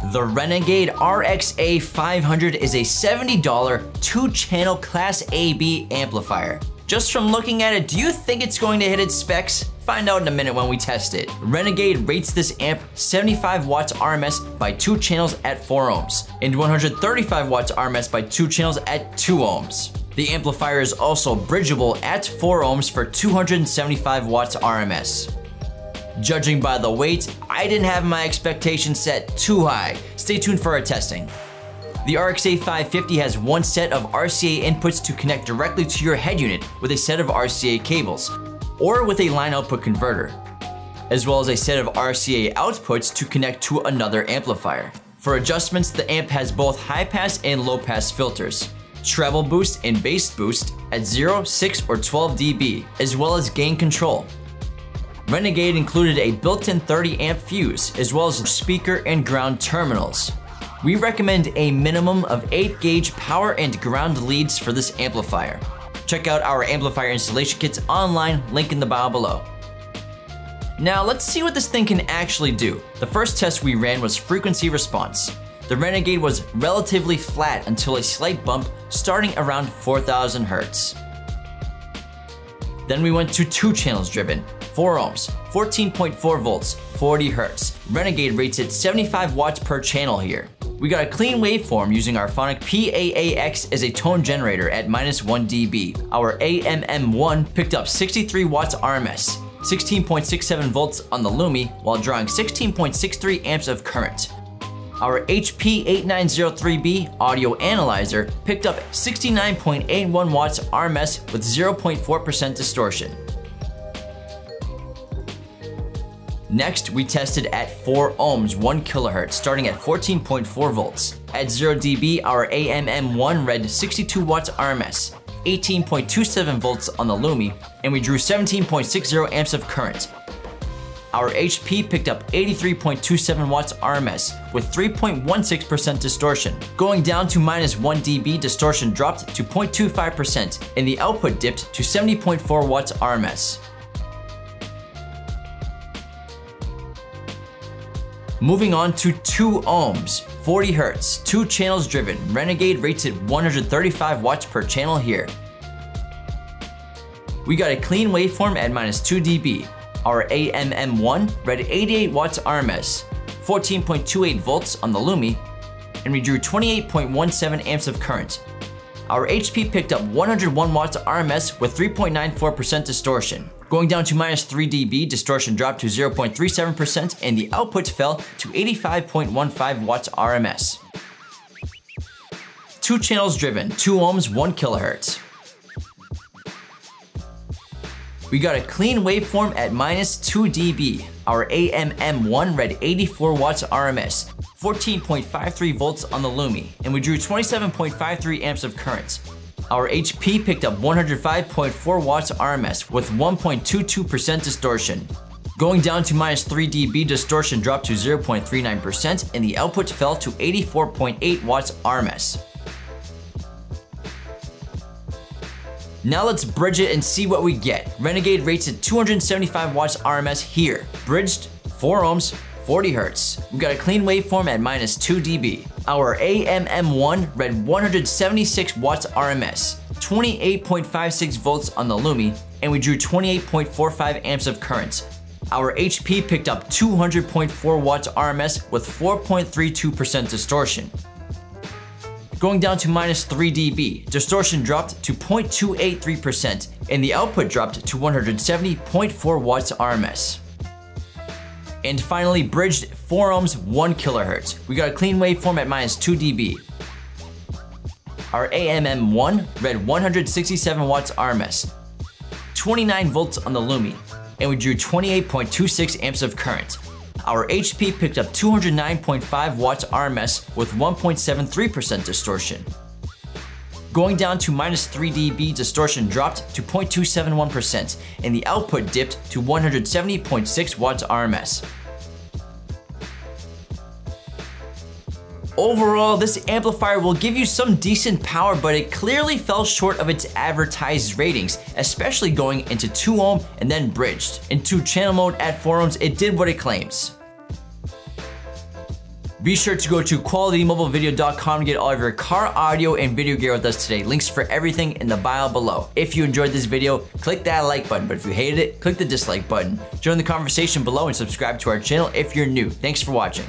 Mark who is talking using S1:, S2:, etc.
S1: The Renegade RXA550 is a $70 2-channel Class AB amplifier. Just from looking at it, do you think it's going to hit its specs? Find out in a minute when we test it. Renegade rates this amp 75 watts RMS by 2 channels at 4 ohms, and 135 watts RMS by 2 channels at 2 ohms. The amplifier is also bridgeable at 4 ohms for 275 watts RMS. Judging by the weight, I didn't have my expectations set too high. Stay tuned for our testing. The RXA550 has one set of RCA inputs to connect directly to your head unit with a set of RCA cables, or with a line output converter, as well as a set of RCA outputs to connect to another amplifier. For adjustments, the amp has both high pass and low pass filters, treble boost and bass boost at 0, 6, or 12 dB, as well as gain control. Renegade included a built-in 30 amp fuse, as well as speaker and ground terminals. We recommend a minimum of 8 gauge power and ground leads for this amplifier. Check out our amplifier installation kits online, link in the bio below. Now let's see what this thing can actually do. The first test we ran was frequency response. The Renegade was relatively flat until a slight bump starting around 4000 Hz. Then we went to 2 channels driven, 4 ohms, 14.4 volts, 40 Hz. Renegade rates it 75 watts per channel here. We got a clean waveform using our phonic PAAX as a tone generator at -1 dB. Our AMM1 picked up 63 watts RMS, 16.67 volts on the Lumi, while drawing 16.63 amps of current. Our HP8903B audio analyzer picked up 69.81 watts RMS with 0.4% distortion. Next, we tested at 4 ohms, 1 kHz, starting at 14.4 volts. At 0 dB, our AMM1 read 62 watts RMS, 18.27 volts on the Lumi, and we drew 17.60 amps of current. Our HP picked up 83.27 watts RMS with 3.16% distortion. Going down to -1 dB, distortion dropped to 0.25%, and the output dipped to 70.4 watts RMS. Moving on to 2 ohms, 40 Hz, 2 channels driven. Renegade rates it 135 watts per channel here. We got a clean waveform at -2 dB. Our AMM1 read 88 watts RMS, 14.28 volts on the Lumi, and we drew 28.17 amps of current. Our HP picked up 101 watts RMS with 3.94% distortion. Going down to -3 dB, distortion dropped to 0.37%, and the output fell to 85.15 watts RMS. 2 channels driven, 2 ohms, 1 kHz. We got a clean waveform at -2 dB. Our AMM1 read 84 watts RMS, 14.53 volts on the Lumi, and we drew 27.53 amps of current. Our HP picked up 105.4 watts RMS with 1.22% distortion. Going down to -3 dB, distortion dropped to 0.39%, and the output fell to 84.8 watts RMS. Now let's bridge it and see what we get. Renegade rates at 275 watts RMS here. Bridged, 4 ohms, 40 Hz. We got a clean waveform at -2 dB. Our AMM1 read 176 watts RMS, 28.56 volts on the Lumi, and we drew 28.45 amps of current. Our HP picked up 200.4 watts RMS with 4.32% distortion. Going down to -3 dB, distortion dropped to 0.283%, and the output dropped to 170.4 watts RMS. And finally, bridged, 4 ohms, 1 kHz. We got a clean waveform at -2 dB. Our AMM1 read 167 watts RMS, 29 volts on the Lumi, and we drew 28.26 amps of current. Our HP picked up 209.5 watts RMS with 1.73% distortion. Going down to -3 dB, distortion dropped to 0.271%, and the output dipped to 170.6 watts RMS. Overall, this amplifier will give you some decent power, but it clearly fell short of its advertised ratings, especially going into 2 ohm and then bridged. In 2 channel mode at 4 ohms, it did what it claims. Be sure to go to qualitymobilevideo.com to get all of your car audio and video gear with us today. Links for everything in the bio below. If you enjoyed this video, click that like button, but if you hated it, click the dislike button. Join the conversation below and subscribe to our channel if you're new. Thanks for watching.